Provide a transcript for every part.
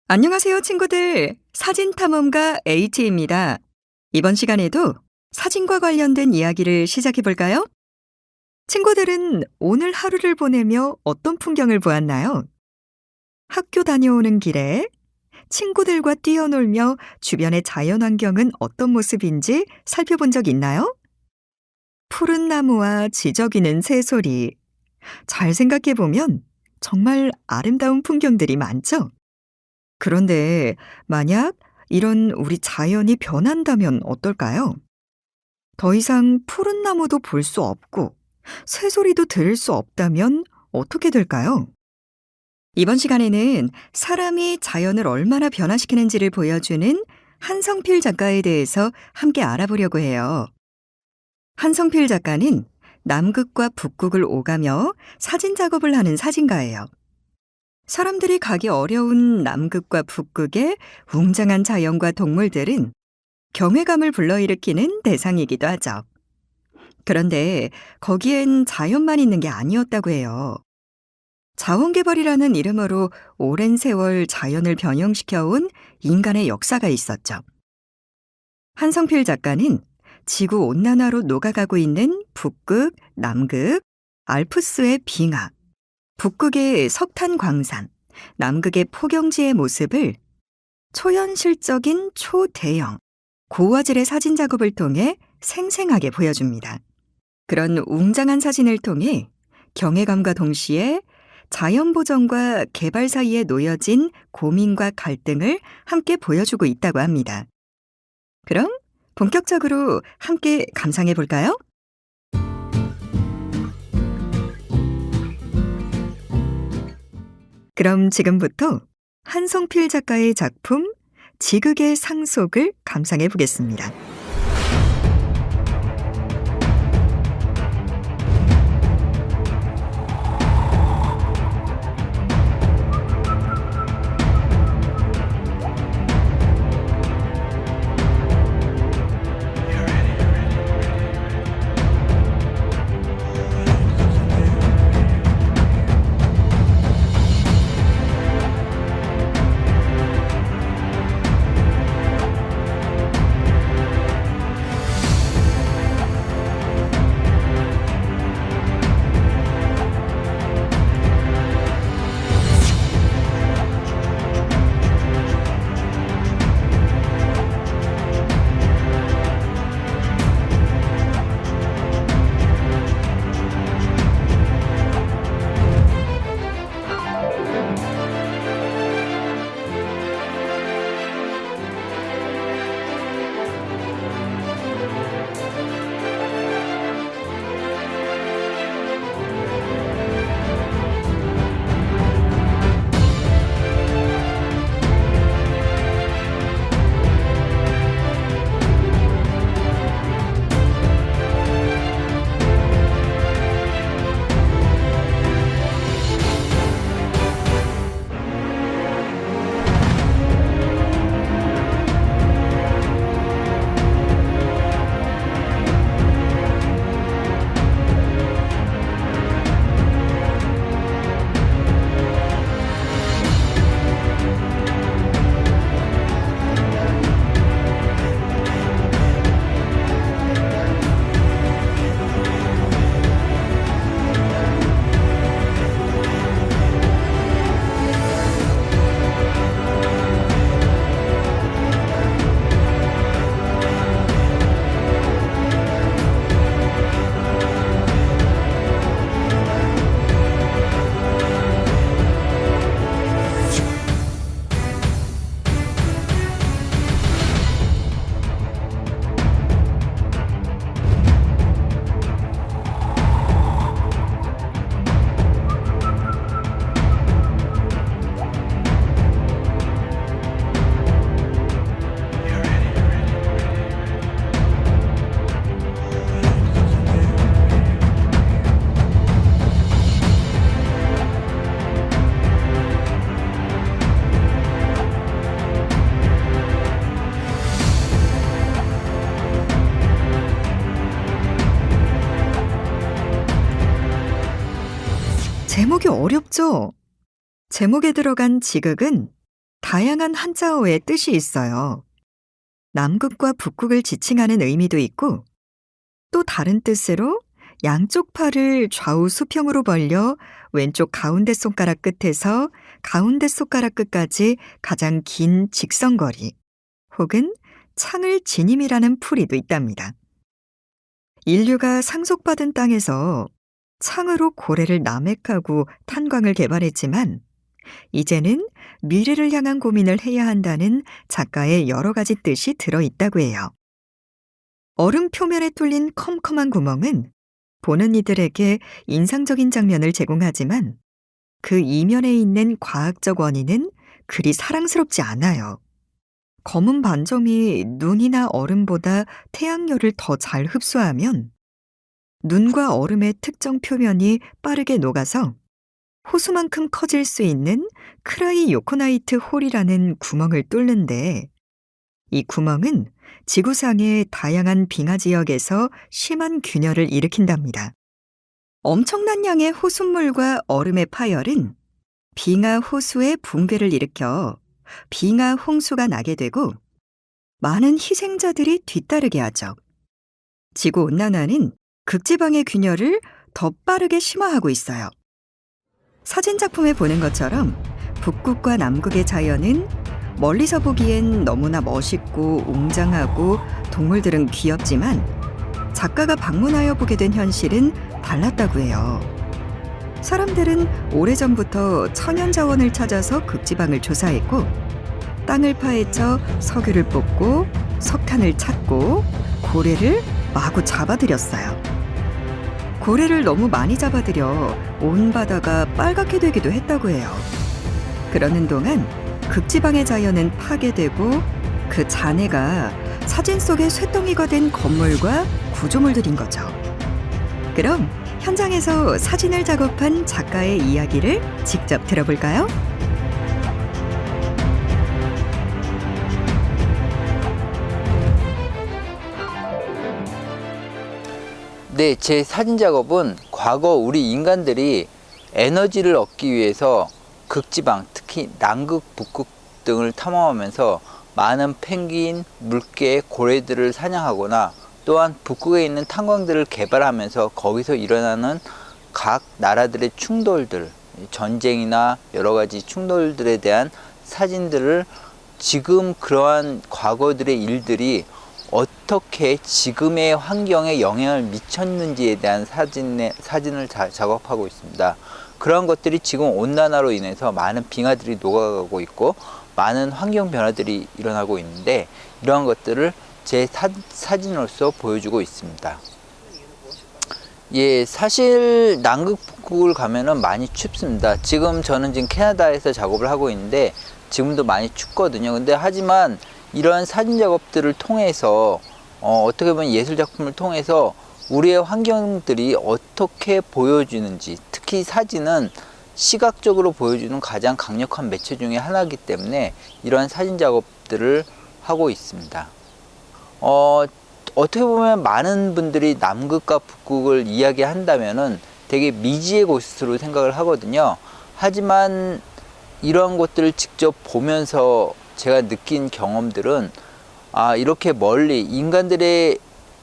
안녕하세요, 친구들. 사진 탐험가 H입니다. 이번 시간에도 사진과 관련된 이야기를 시작해 볼까요? 친구들은 오늘 하루를 보내며 어떤 풍경을 보았나요? 학교 다녀오는 길에 친구들과 뛰어놀며 주변의 자연 환경은 어떤 모습인지 살펴본 적 있나요? 푸른 나무와 지저귀는 새소리. 잘 생각해 보면 정말 아름다운 풍경들이 많죠? 그런데 만약 이런 우리 자연이 변한다면 어떨까요? 더 이상 푸른 나무도 볼 수 없고 새소리도 들을 수 없다면 어떻게 될까요? 이번 시간에는 사람이 자연을 얼마나 변화시키는지를 보여주는 한성필 작가에 대해서 함께 알아보려고 해요. 한성필 작가는 남극과 북극을 오가며 사진 작업을 하는 사진가예요. 사람들이 가기 어려운 남극과 북극의 웅장한 자연과 동물들은 경외감을 불러일으키는 대상이기도 하죠. 그런데 거기엔 자연만 있는 게 아니었다고 해요. 자원개발이라는 이름으로 오랜 세월 자연을 변형시켜온 인간의 역사가 있었죠. 한성필 작가는 지구 온난화로 녹아가고 있는 북극, 남극, 알프스의 빙하, 북극의 석탄 광산, 남극의 포경지의 모습을 초현실적인 초대형, 고화질의 사진 작업을 통해 생생하게 보여줍니다. 그런 웅장한 사진을 통해 경외감과 동시에 자연 보전과 개발 사이에 놓여진 고민과 갈등을 함께 보여주고 있다고 합니다. 그럼 본격적으로 함께 감상해 볼까요? 그럼 지금부터 한성필 작가의 작품 지극의 상속을 감상해 보겠습니다. 제목이 어렵죠? 제목에 들어간 지극은 다양한 한자어의 뜻이 있어요. 남극과 북극을 지칭하는 의미도 있고, 또 다른 뜻으로 양쪽 팔을 좌우 수평으로 벌려 왼쪽 가운데 손가락 끝에서 가운데 손가락 끝까지 가장 긴 직선거리, 혹은 창을 지님이라는 풀이도 있답니다. 인류가 상속받은 땅에서 창으로 고래를 남획하고 탄광을 개발했지만, 이제는 미래를 향한 고민을 해야 한다는 작가의 여러 가지 뜻이 들어있다고 해요. 얼음 표면에 뚫린 컴컴한 구멍은 보는 이들에게 인상적인 장면을 제공하지만, 그 이면에 있는 과학적 원인은 그리 사랑스럽지 않아요. 검은 반점이 눈이나 얼음보다 태양열을 더 잘 흡수하면 눈과 얼음의 특정 표면이 빠르게 녹아서 호수만큼 커질 수 있는 크라이 요코나이트 홀이라는 구멍을 뚫는데, 이 구멍은 지구상의 다양한 빙하 지역에서 심한 균열을 일으킨답니다. 엄청난 양의 호숫물과 얼음의 파열은 빙하 호수의 붕괴를 일으켜 빙하 홍수가 나게 되고 많은 희생자들이 뒤따르게 하죠. 지구온난화는 극지방의 균열을 더 빠르게 심화하고 있어요. 사진작품에 보는 것처럼 북극과 남극의 자연은 멀리서 보기엔 너무나 멋있고 웅장하고 동물들은 귀엽지만, 작가가 방문하여 보게 된 현실은 달랐다고 해요. 사람들은 오래전부터 천연자원을 찾아서 극지방을 조사했고, 땅을 파헤쳐 석유를 뽑고 석탄을 찾고 고래를 마구 잡아들였어요. 고래를 너무 많이 잡아들여 온 바다가 빨갛게 되기도 했다고 해요. 그러는 동안 극지방의 자연은 파괴되고 그 잔해가 사진 속의 쇳덩이가 된 건물과 구조물들인 거죠. 그럼 현장에서 사진을 작업한 작가의 이야기를 직접 들어볼까요? 네, 제 사진 작업은 과거 우리 인간들이 에너지를 얻기 위해서 극지방, 특히 남극, 북극 등을 탐험하면서 많은 펭귄, 물개, 고래들을 사냥하거나, 또한 북극에 있는 탄광들을 개발하면서 거기서 일어나는 각 나라들의 충돌들, 전쟁이나 여러 가지 충돌들에 대한 사진들을, 지금 그러한 과거들의 일들이 어떻게 지금의 환경에 영향을 미쳤는지에 대한 사진을 작업하고 있습니다. 그런 것들이 지금 온난화로 인해서 많은 빙하들이 녹아가고 있고 많은 환경 변화들이 일어나고 있는데, 이러한 것들을 제 사진으로서 보여주고 있습니다. 예, 사실 남극 북극을 가면은 많이 춥습니다. 지금 저는 캐나다에서 작업을 하고 있는데 지금도 많이 춥거든요. 근데 하지만 이러한 사진 작업들을 통해서 어떻게 보면 예술 작품을 통해서 우리의 환경들이 어떻게 보여주는지, 특히 사진은 시각적으로 보여주는 가장 강력한 매체 중에 하나이기 때문에 이러한 사진 작업들을 하고 있습니다. 어떻게 보면 많은 분들이 남극과 북극을 이야기한다면은 되게 미지의 곳으로 생각을 하거든요. 하지만 이러한 것들을 직접 보면서 제가 느낀 경험들은, 이렇게 멀리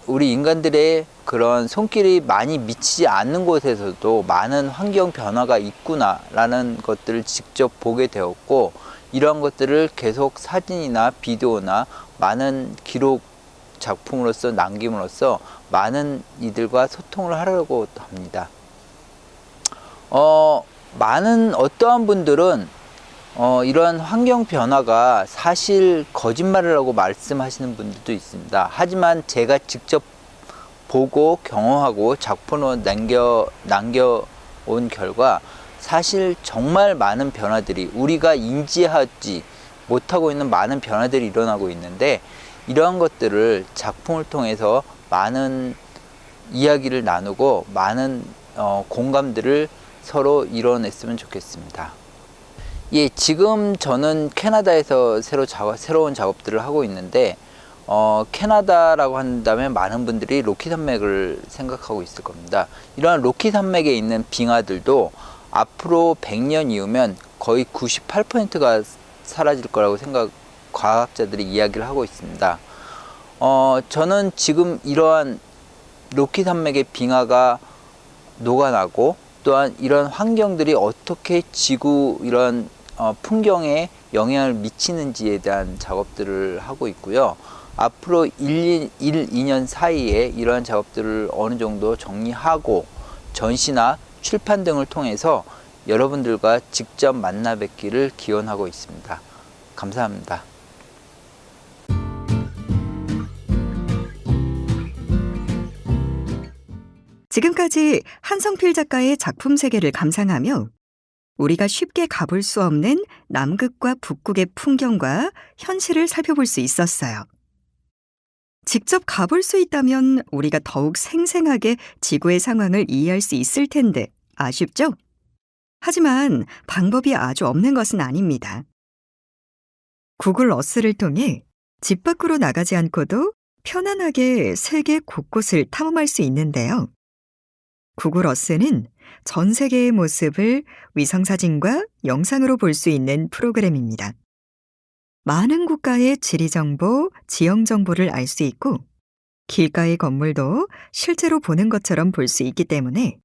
우리 인간들의 그런 손길이 많이 미치지 않는 곳에서도 많은 환경 변화가 있구나 라는 것들을 직접 보게 되었고, 이러한 것들을 계속 사진이나 비디오나 많은 기록 작품으로서 남김으로써 많은 이들과 소통을 하려고 합니다. 많은 어떠한 분들은 이러한 환경 변화가 사실 거짓말이라고 말씀하시는 분들도 있습니다. 하지만 제가 직접 보고 경험하고 작품으로 남겨온 결과, 사실 정말 많은 변화들이, 우리가 인지하지 못하고 있는 많은 변화들이 일어나고 있는데, 이러한 것들을 작품을 통해서 많은 이야기를 나누고 많은 공감들을 서로 이뤄냈으면 좋겠습니다. 예, 지금 저는 캐나다에서 새로운 작업들을 하고 있는데, 캐나다라고 한다면 많은 분들이 로키 산맥을 생각하고 있을 겁니다. 이러한 로키 산맥에 있는 빙하들도 앞으로 100년 이후면 거의 98%가 사라질 거라고 과학자들이 이야기를 하고 있습니다. 저는 지금 이러한 로키 산맥의 빙하가 녹아나고 또한 이런 환경들이 어떻게 지구 이런 풍경에 영향을 미치는지에 대한 작업들을 하고 있고요. 앞으로 2년 사이에 이러한 작업들을 어느 정도 정리하고 전시나 출판 등을 통해서 여러분들과 직접 만나 뵙기를 기원하고 있습니다. 감사합니다. 지금까지 한성필 작가의 작품 세계를 감상하며 우리가 쉽게 가볼 수 없는 남극과 북극의 풍경과 현실을 살펴볼 수 있었어요. 직접 가볼 수 있다면 우리가 더욱 생생하게 지구의 상황을 이해할 수 있을 텐데 아쉽죠? 하지만 방법이 아주 없는 것은 아닙니다. 구글 어스를 통해 집 밖으로 나가지 않고도 편안하게 세계 곳곳을 탐험할 수 있는데요. 구글 어스는 전 세계의 모습을 위성사진과 영상으로 볼 수 있는 프로그램입니다. 많은 국가의 지리정보, 지형정보를 알 수 있고 길가의 건물도 실제로 보는 것처럼 볼 수 있기 때문에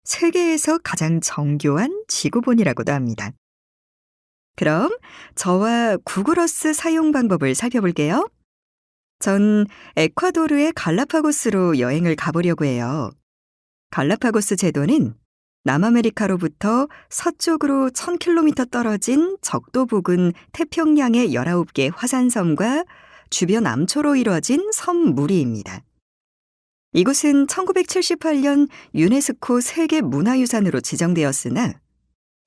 세계에서 가장 정교한 지구본이라고도 합니다. 그럼 저와 구글 어스 사용 방법을 살펴볼게요. 전 에콰도르의 갈라파고스로 여행을 가보려고 해요. 갈라파고스 제도는 남아메리카로부터 서쪽으로 1000km 떨어진 적도 부근 태평양의 19개 화산섬과 주변 암초로 이루어진 섬 무리입니다. 이곳은 1978년 유네스코 세계 문화유산으로 지정되었으나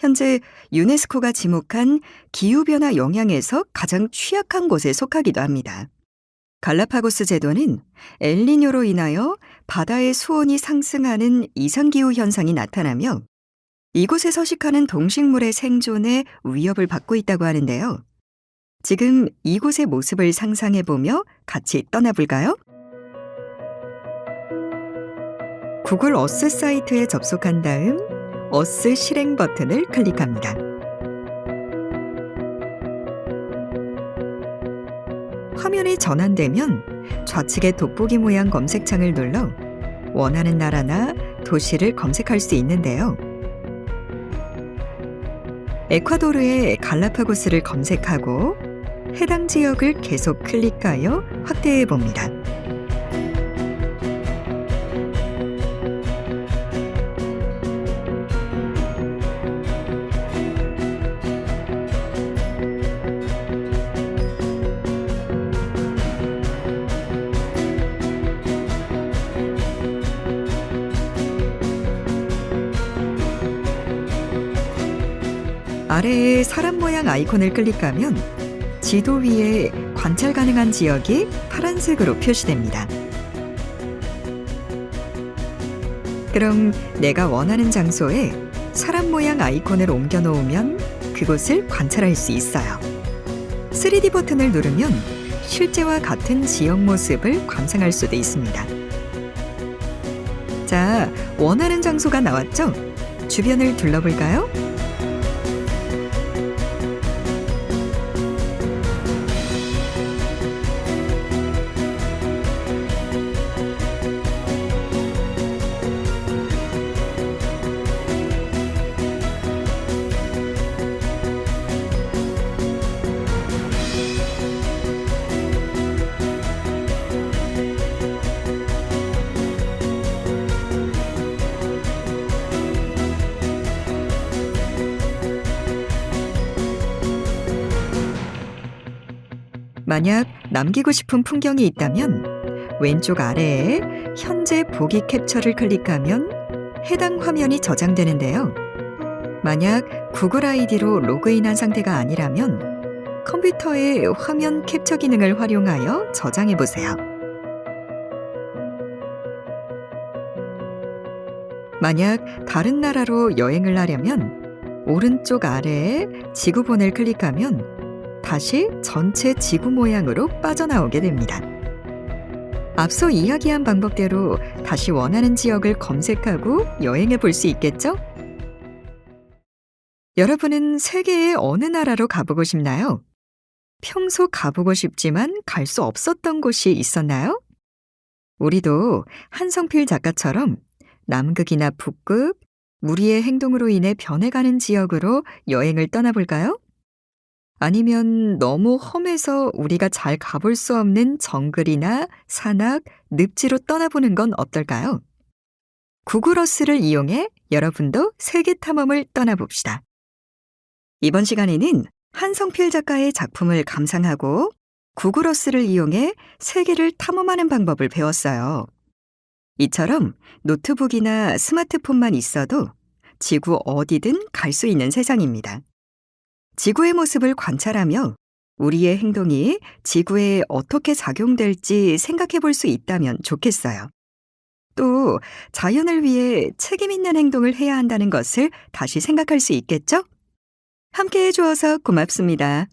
현재 유네스코가 지목한 기후변화 영향에서 가장 취약한 곳에 속하기도 합니다. 갈라파고스 제도는 엘니뇨로 인하여 바다의 수온이 상승하는 이상기후 현상이 나타나며 이곳에 서식하는 동식물의 생존에 위협을 받고 있다고 하는데요. 지금 이곳의 모습을 상상해보며 같이 떠나볼까요? 구글 어스 사이트에 접속한 다음 어스 실행 버튼을 클릭합니다. 화면이 전환되면 좌측의 돋보기 모양 검색창을 눌러 원하는 나라나 도시를 검색할 수 있는데요. 에콰도르의 갈라파고스를 검색하고 해당 지역을 계속 클릭하여 확대해 봅니다. 아래에 사람 모양 아이콘을 클릭하면 지도 위에 관찰 가능한 지역이 파란색으로 표시됩니다. 그럼 내가 원하는 장소에 사람 모양 아이콘을 옮겨 놓으면 그곳을 관찰할 수 있어요. 3D 버튼을 누르면 실제와 같은 지역 모습을 감상할 수도 있습니다. 자, 원하는 장소가 나왔죠? 주변을 둘러볼까요? 만약 남기고 싶은 풍경이 있다면 왼쪽 아래에 현재 보기 캡처를 클릭하면 해당 화면이 저장되는데요. 만약 구글 아이디로 로그인한 상태가 아니라면 컴퓨터의 화면 캡처 기능을 활용하여 저장해 보세요. 만약 다른 나라로 여행을 하려면 오른쪽 아래에 지구본을 클릭하면 다시 전체 지구 모양으로 빠져나오게 됩니다. 앞서 이야기한 방법대로 다시 원하는 지역을 검색하고 여행해 볼 수 있겠죠? 여러분은 세계의 어느 나라로 가보고 싶나요? 평소 가보고 싶지만 갈 수 없었던 곳이 있었나요? 우리도 한성필 작가처럼 남극이나 북극, 우리의 행동으로 인해 변해가는 지역으로 여행을 떠나볼까요? 아니면 너무 험해서 우리가 잘 가볼 수 없는 정글이나 산악, 늪지로 떠나보는 건 어떨까요? 구글어스를 이용해 여러분도 세계 탐험을 떠나봅시다. 이번 시간에는 한성필 작가의 작품을 감상하고 구글어스를 이용해 세계를 탐험하는 방법을 배웠어요. 이처럼 노트북이나 스마트폰만 있어도 지구 어디든 갈 수 있는 세상입니다. 지구의 모습을 관찰하며 우리의 행동이 지구에 어떻게 작용될지 생각해 볼 수 있다면 좋겠어요. 또 자연을 위해 책임 있는 행동을 해야 한다는 것을 다시 생각할 수 있겠죠? 함께 해주어서 고맙습니다.